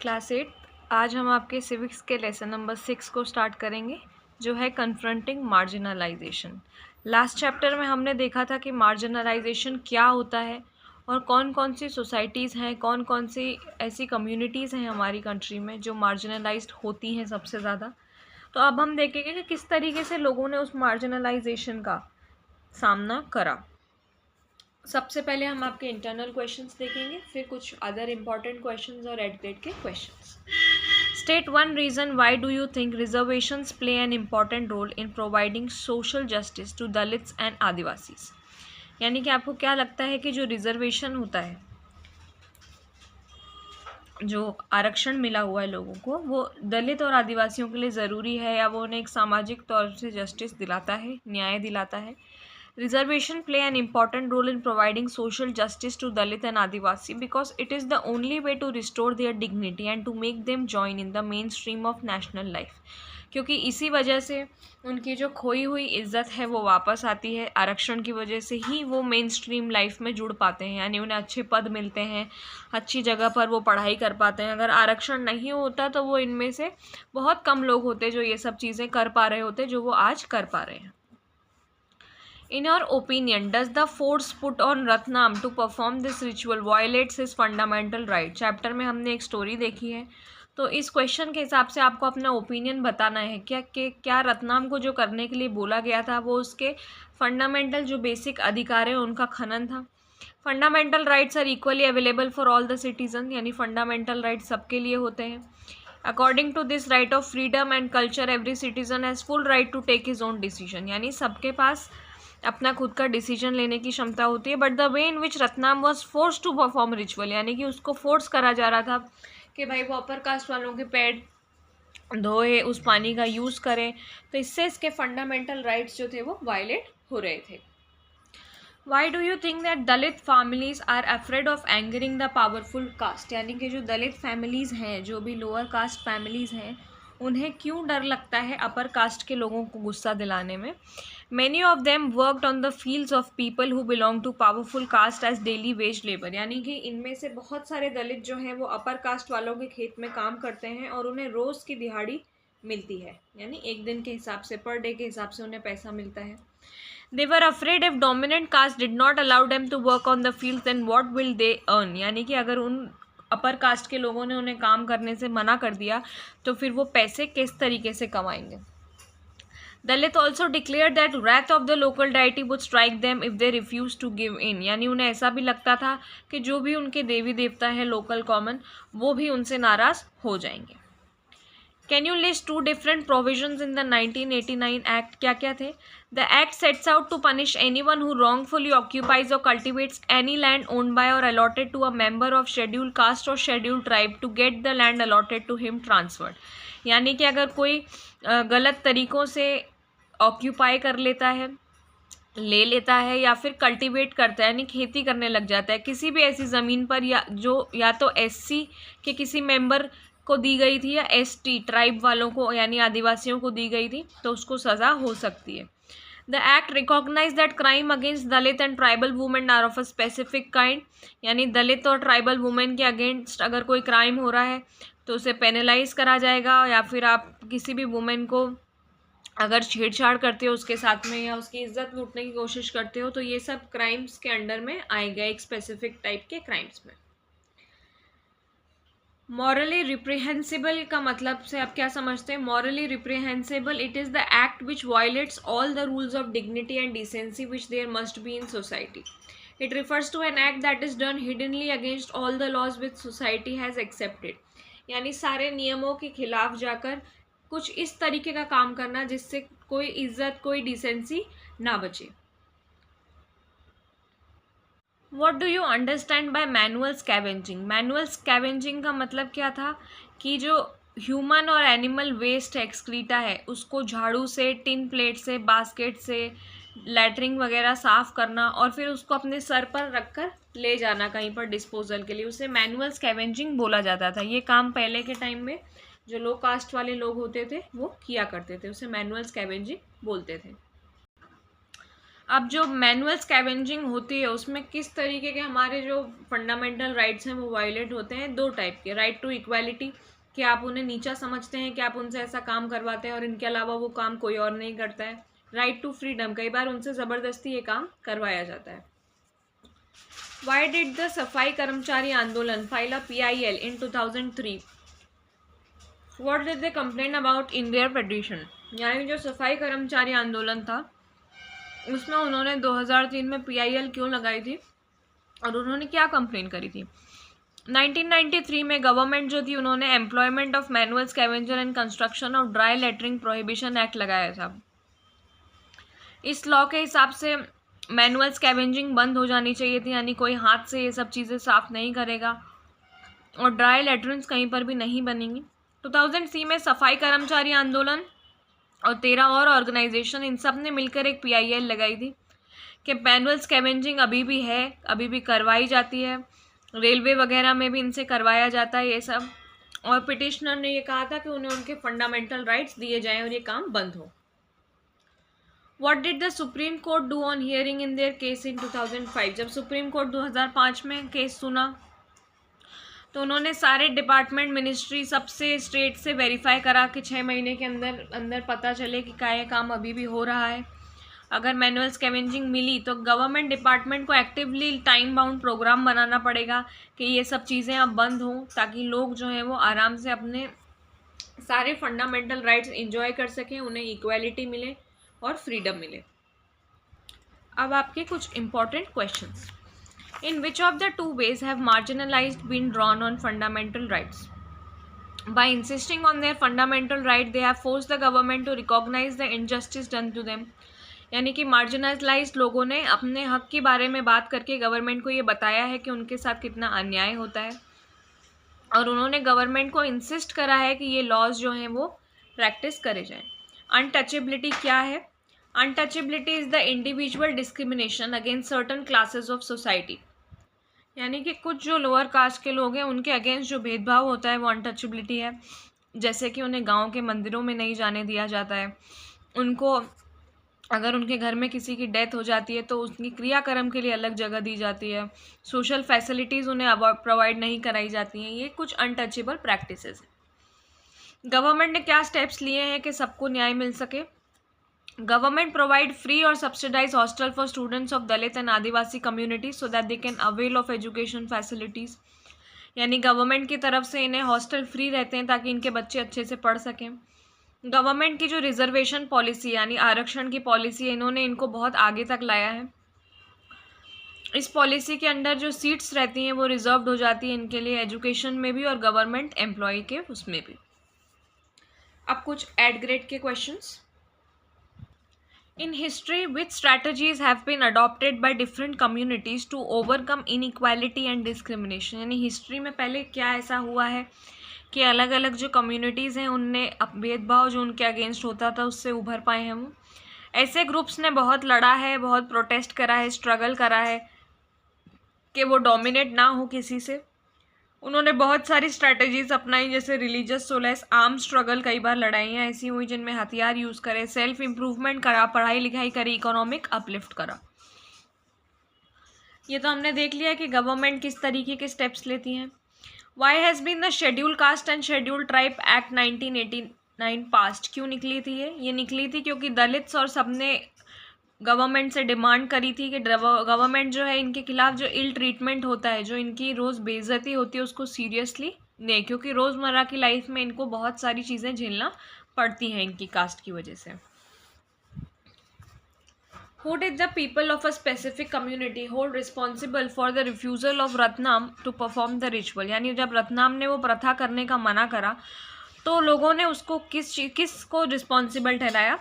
Class 8। आज हम आपके सिविक्स के लेसन नंबर 6 को स्टार्ट करेंगे, जो है कन्फ्रंटिंग मार्जिनलाइजेशन। लास्ट चैप्टर में हमने देखा था कि मार्जिनलाइजेशन क्या होता है और कौन कौन सी सोसाइटीज़ हैं, कौन कौन सी ऐसी कम्युनिटीज़ हैं हमारी कंट्री में जो मार्जिनलाइज्ड होती हैं सबसे ज़्यादा। तो अब हम देखेंगे कि किस तरीके से लोगों ने उस मार्जिनलाइजेशन का सामना करा। सबसे पहले हम आपके इंटरनल क्वेश्चंस देखेंगे, फिर कुछ अदर इम्पॉर्टेंट क्वेश्चंस और एडग्रेड के questions. State one reason why do you think reservations play an important role in providing social justice to Dalits and Adivasis. यानी कि आपको क्या लगता है कि जो रिजर्वेशन होता है, जो आरक्षण मिला हुआ है लोगों को, वो दलित और आदिवासियों के लिए ज़रूरी है या वो उन्हें एक सामाजिक तौर से जस्टिस दिलाता है, न्याय दिलाता है। Reservation play an important role in providing social justice to Dalit and Adivasi because it is the only way to restore their dignity and to make them join in the mainstream of national life. क्योंकि इसी वजह से उनकी जो खोई हुई इज्जत है वो वापस आती है। आरक्षण की वजह से ही वो मेन स्ट्रीम लाइफ में जुड़ पाते हैं, यानी उन्हें अच्छे पद मिलते हैं, अच्छी जगह पर वो पढ़ाई कर पाते हैं। अगर आरक्षण नहीं होता तो वो इनमें से बहुत कम लोग होते जो ये सब चीज़ें कर पा रहे होते जो वो आज कर पा रहे हैं। In your opinion, does the force put on Ratnam to perform this ritual violates his fundamental right? Chapter में हमने एक स्टोरी देखी है, तो इस क्वेश्चन के हिसाब से आपको अपना ओपिनियन बताना है क्या रत्नाम को जो करने के लिए बोला गया था वो उसके फंडामेंटल जो बेसिक अधिकार है उनका खनन था। Fundamental rights are equally available for all the citizen, यानी फंडामेंटल राइट्स सबके लिए होते हैं। According to this right of freedom and culture every citizen has full right to take his own decision, यानी सबके पास अपना खुद का डिसीजन लेने की क्षमता होती है। But the way in which Ratnam was force to perform ritual, यानी कि उसको फोर्स करा जा रहा था कि भाई वो अपर कास्ट वालों के पैर धोए, उस पानी का यूज़ करें, तो इससे इसके फंडामेंटल राइट्स जो थे वो वायलेट हो रहे थे। Why do you think that Dalit families are afraid of angering the powerful caste, यानी कि जो दलित फैमिलीज़ हैं, जो भी लोअर कास्ट फैमिलीज़ हैं, उन्हें क्यों डर लगता है अपर कास्ट के लोगों को गुस्सा दिलाने में। Many of them worked on the fields of people who belong to powerful caste as daily wage labour, यानी कि इनमें से बहुत सारे दलित जो हैं वो अपर कास्ट वालों के खेत में काम करते हैं और उन्हें रोज़ की दिहाड़ी मिलती है, यानी एक दिन के हिसाब से, पर डे के हिसाब से उन्हें पैसा मिलता है। They were afraid if dominant caste did not allow them to work on the fields, then what will they earn, यानी कि अगर उन अपर कास्ट के लोगों ने उन्हें काम करने से मना कर दिया तो फिर वो पैसे किस तरीके से कमाएंगे। Dalit also declare that wrath of the local deity would strike them if they refused to give in, यानी उन्हें ऐसा भी लगता था कि जो भी उनके देवी देवता हैं लोकल कॉमन, वो भी उनसे नाराज़ हो जाएंगे। Can you list two different provisions in the 1989 act, क्या क्या थे। The act sets out to punish anyone who wrongfully occupies or cultivates any land owned by or allotted to a member of scheduled caste or scheduled tribe to get the land allotted to him transferred, यानी कि अगर कोई गलत तरीक़ों से occupy कर लेता है, ले लेता है या फिर कल्टीवेट करता है, यानी खेती करने लग जाता है किसी भी ऐसी ज़मीन पर या तो एससी के किसी मेंबर को दी गई थी या एसटी ट्राइब वालों को यानी आदिवासियों को दी गई थी, तो उसको सज़ा हो सकती है। The act recognise that crime against Dalit and tribal women are of a specific kind, यानी दलित और ट्राइबल वुमेन के अगेंस्ट अगर कोई क्राइम हो रहा है तो उसे पेनलाइज करा जाएगा, या फिर आप किसी भी वुमेन को अगर छेड़छाड़ करते हो उसके साथ में या उसकी इज्जत लूटने की कोशिश करते हो तो ये सब क्राइम्स के अंडर में आएगा, एक स्पेसिफिक टाइप के क्राइम्स में। मॉरली रिप्रीहेंसिबल का मतलब से आप क्या समझते हैं। Morally reprehensible, it is the act which violates all the rules of dignity and decency which there must be in society. It refers to an act that is done hiddenly against all the laws which society has accepted, यानी सारे नियमों के खिलाफ जाकर कुछ इस तरीके का काम करना जिससे कोई इज्जत, कोई डिसेंसी ना बचे। What do you understand by manual scavenging? Manual scavenging का मतलब क्या था कि जो ह्यूमन और एनिमल वेस्ट एक्सक्रीटा है उसको झाड़ू से, टिन प्लेट से, बास्केट से, लैटरिंग वगैरह साफ़ करना और फिर उसको अपने सर पर रखकर ले जाना कहीं पर डिस्पोजल के लिए, उसे मैनुअल स्कैवेंजिंग बोला जाता था। ये काम पहले के टाइम में जो लो कास्ट वाले लोग होते थे वो किया करते थे, उसे मैनुअल स्कैवेंजिंग बोलते थे। अब जो मैनुअल स्कैवेंजिंग होती है उसमें किस तरीके के हमारे जो फंडामेंटल राइट्स हैं वो वायलेट होते हैं, दो टाइप के। राइट टू इक्वालिटी, कि आप उन्हें नीचा समझते हैं कि आप उनसे ऐसा काम करवाते हैं और इनके अलावा वो काम कोई और नहीं करता है। राइट टू फ्रीडम, कई बार उनसे ज़बरदस्ती ये काम करवाया जाता है। वाई डिड द सफाई कर्मचारी आंदोलन file a PIL in 2003? What did they complain about in their petition? यानी जो सफाई कर्मचारी आंदोलन था उसमें उन्होंने 2003 में PIL क्यों लगाई थी और उन्होंने क्या कंप्लेन करी थी? 1993 में गवर्नमेंट जो थी उन्होंने employment of manual scavenger and construction of dry lettering prohibition act लगाया था। इस लॉ के हिसाब से मैनुअल स्कैवेंजिंग बंद हो जानी चाहिए थी, यानी कोई हाथ से ये सब चीज़ें साफ नहीं करेगा और ड्राई लेटरिन्स कहीं पर भी नहीं बनेंगी। 2003 में सफाई कर्मचारी आंदोलन और 13 और ऑर्गेनाइजेशन, इन सब ने मिलकर एक PIL लगाई थी कि मैनुअल स्कैवेंजिंग अभी भी है, अभी भी करवाई जाती है, रेलवे वगैरह में भी इनसे करवाया जाता है ये सब। और पिटिशनर ने ये कहा था कि उन्हें उनके फंडामेंटल राइट्स दिए जाएं और ये काम बंद हो। What did the supreme court do on hearing in their case in 2005? जब सुप्रीम कोर्ट 2005 में केस सुना तो उन्होंने सारे डिपार्टमेंट, मिनिस्ट्री, सबसे स्टेट से वेरीफाई करा कि 6 महीने के अंदर अंदर पता चले कि क्या ये काम अभी भी हो रहा है। अगर मैनुअल स्कैवेंजिंग मिली तो गवर्नमेंट डिपार्टमेंट को एक्टिवली टाइम बाउंड प्रोग्राम बनाना पड़ेगा कि ये सब चीज़ें अब बंद हों, ताकि लोग जो हैं वो आराम से अपने सारे फंडामेंटल राइट्स इंजॉय कर सकें, उन्हें इक्वालिटी मिले और फ्रीडम मिले। अब आपके कुछ important questions. In which of the two ways have marginalised been drawn on fundamental rights? By insisting on their fundamental right, they have forced the government to recognize the injustice done to them. यानी कि marginalised लोगों ने अपने हक के बारे में बात करके गवर्नमेंट को ये बताया है कि उनके साथ कितना अन्याय होता है, और उन्होंने गवर्नमेंट को इंसिस्ट करा है कि ये लॉज जो हैं वो प्रैक्टिस करे जाएं। अनटचेबिलिटी क्या है? Untouchability is the individual discrimination against certain classes of society, यानी कि कुछ जो लोअर कास्ट के लोग हैं उनके अगेंस्ट जो भेदभाव होता है वो अनटचेबिलिटी है। जैसे कि उन्हें गांव के मंदिरों में नहीं जाने दिया जाता है, उनको अगर उनके घर में किसी की डेथ हो जाती है तो उसकी क्रियाक्रम के लिए अलग जगह दी जाती है, सोशल फैसिलिटीज़ उन्हें प्रोवाइड नहीं कराई जाती हैं। ये कुछ अनटचेबल प्रैक्टिसेस हैं। गवर्नमेंट ने क्या स्टेप्स लिए हैं कि सबको न्याय मिल सके? गवर्नमेंट प्रोवाइड फ्री और subsidise hostel for students of Dalit and Adivasi communities so that they can avail of education facilities, यानी गवर्नमेंट की तरफ से इन्हें हॉस्टल फ्री रहते हैं ताकि इनके बच्चे अच्छे से पढ़ सकें। गवर्नमेंट की जो रिजर्वेशन पॉलिसी यानी आरक्षण की पॉलिसी है, इन्होंने इनको बहुत आगे तक लाया है। इस पॉलिसी के अंडर जो सीट्स रहती हैं वो रिजर्व्ड हो जाती है इनके लिए, एजुकेशन में भी और गवर्नमेंट एम्प्लॉय के उसमें भी। अब कुछ एड ग्रेड के questions. In history, which strategies have been adopted by different communities to overcome inequality and discrimination? यानी हिस्ट्री में पहले क्या ऐसा हुआ है कि अलग अलग जो कम्युनिटीज़ हैं उनने भेदभाव जो उनके अगेंस्ट होता था उससे उभर पाए हैं। वो ऐसे ग्रुप्स ने बहुत लड़ा है, बहुत प्रोटेस्ट करा है, स्ट्रगल करा है कि वो डोमिनेट ना हो किसी से। उन्होंने बहुत सारी स्ट्रैटेजीज अपनाई, जैसे रिलीजियस सोलेस, आर्म स्ट्रगल, कई बार लड़ाइयाँ ऐसी हुई जिनमें हथियार यूज़ करे, सेल्फ इम्प्रूवमेंट करा, पढ़ाई लिखाई करी, इकोनॉमिक अपलिफ्ट करा। ये तो हमने देख लिया कि गवर्नमेंट किस तरीके के स्टेप्स लेती हैं। Why has been the schedule caste and schedule tribe act 1989 passed? क्यों निकली थी ये निकली थी क्योंकि दलित्स और सबने गवर्नमेंट से डिमांड करी थी कि गवर्नमेंट जो है इनके खिलाफ जो इल ट्रीटमेंट होता है, जो इनकी रोज़ बेइज्जती होती है, उसको सीरियसली लें, क्योंकि रोज़मर्रा की लाइफ में इनको बहुत सारी चीज़ें झेलना पड़ती हैं इनकी कास्ट की वजह से। Who did the people of a specific community hold responsible for the refusal of Ratnam to perform the ritual? यानी जब रत्नाम ने वो प्रथा करने का मना करा तो लोगों ने उसको किसको रिस्पॉन्सिबल ठहराया?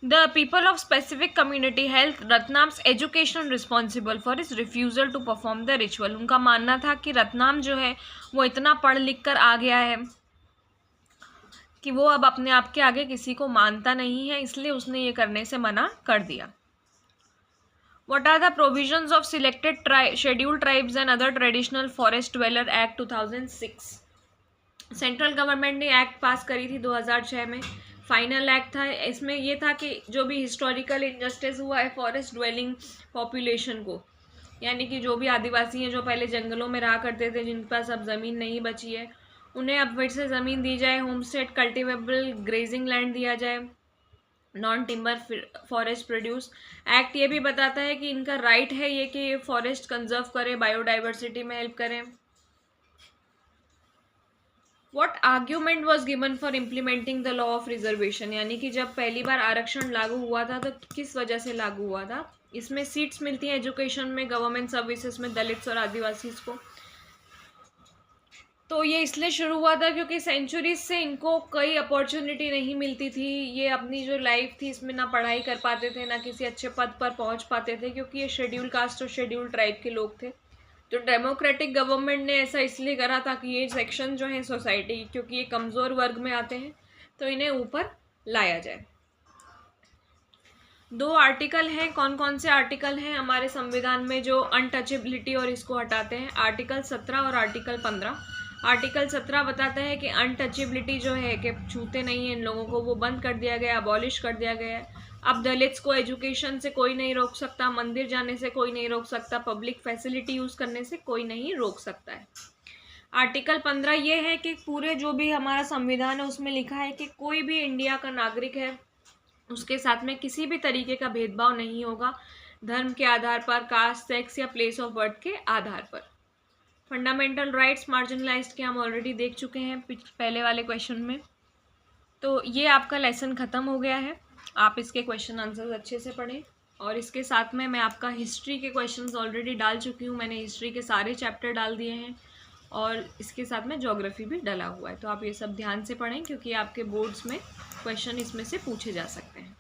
The people of specific community held Ratnam's education responsible for इस refusal to perform the ritual. उनका मानना था कि रत्नाम जो है वो इतना पढ़ लिख कर आ गया है कि वो अब अपने आप के आगे किसी को मानता नहीं है, इसलिए उसने ये करने से मना कर दिया। What are the provisions of selected scheduled tribes and other traditional forest dweller Act 2006? Central government ने एक्ट पास करी थी 2006 में, फाइनल एक्ट था। इसमें ये था कि जो भी हिस्टोरिकल इनजस्टिस हुआ है फॉरेस्ट ड्वेलिंग पॉपुलेशन को, यानी कि जो भी आदिवासी हैं जो पहले जंगलों में रहा करते थे, जिनके पास अब ज़मीन नहीं बची है, उन्हें अब फिर से ज़मीन दी जाए, होमस्टेड कल्टिवेबल ग्रेजिंग लैंड दिया जाए, non timber forest produce. Act ये भी बताता है कि इनका राइट है ये कि फॉरेस्ट कंजर्व करें, बायोडाइवर्सिटी में हेल्प करें। What argument was given for implementing the law of reservation, यानी कि जब पहली बार आरक्षण लागू हुआ था तो किस वजह से लागू हुआ था। इसमें सीट्स मिलती हैं एजुकेशन में, गवर्नमेंट सर्विसेज में दलित्स और आदिवासी को। तो ये इसलिए शुरू हुआ था क्योंकि सेंचुरीज से इनको कोई अपॉर्चुनिटी नहीं मिलती थी। ये अपनी जो लाइफ थी इसमें ना पढ़ाई कर पाते थे, ना किसी अच्छे पद पर पहुंच पाते थे, क्योंकि ये शेड्यूल कास्ट और शेड्यूल ट्राइब के लोग थे। तो डेमोक्रेटिक गवर्नमेंट ने ऐसा इसलिए करा था कि ये सेक्शन जो है सोसाइटी, क्योंकि ये कमज़ोर वर्ग में आते हैं, तो इन्हें ऊपर लाया जाए। 2 आर्टिकल हैं। कौन कौन से आर्टिकल हैं हमारे संविधान में जो अनटचेबिलिटी और इसको हटाते हैं? आर्टिकल 17 और आर्टिकल 15। आर्टिकल 17 बताता है कि अनटचेबिलिटी जो है कि छूते नहीं है इन लोगों को, वो बंद कर दिया गया, अबॉलिश कर दिया गया है। अब दलित्स को एजुकेशन से कोई नहीं रोक सकता, मंदिर जाने से कोई नहीं रोक सकता, पब्लिक फैसिलिटी यूज़ करने से कोई नहीं रोक सकता है। आर्टिकल 15 ये है कि पूरे जो भी हमारा संविधान है उसमें लिखा है कि कोई भी इंडिया का नागरिक है उसके साथ में किसी भी तरीके का भेदभाव नहीं होगा, धर्म के आधार पर, कास्ट, सेक्स या प्लेस ऑफ बर्थ के आधार पर। फंडामेंटल राइट्स मार्जिनलाइज्ड के हम ऑलरेडी देख चुके हैं पहले वाले क्वेश्चन में। तो ये आपका लेसन ख़त्म हो गया है। आप इसके क्वेश्चन आंसर्स अच्छे से पढ़ें, और इसके साथ में मैं आपका हिस्ट्री के क्वेश्चंस ऑलरेडी डाल चुकी हूँ। मैंने हिस्ट्री के सारे चैप्टर डाल दिए हैं, और इसके साथ में ज्योग्राफी भी डला हुआ है। तो आप ये सब ध्यान से पढ़ें, क्योंकि आपके बोर्ड्स में क्वेश्चन इसमें से पूछे जा सकते हैं।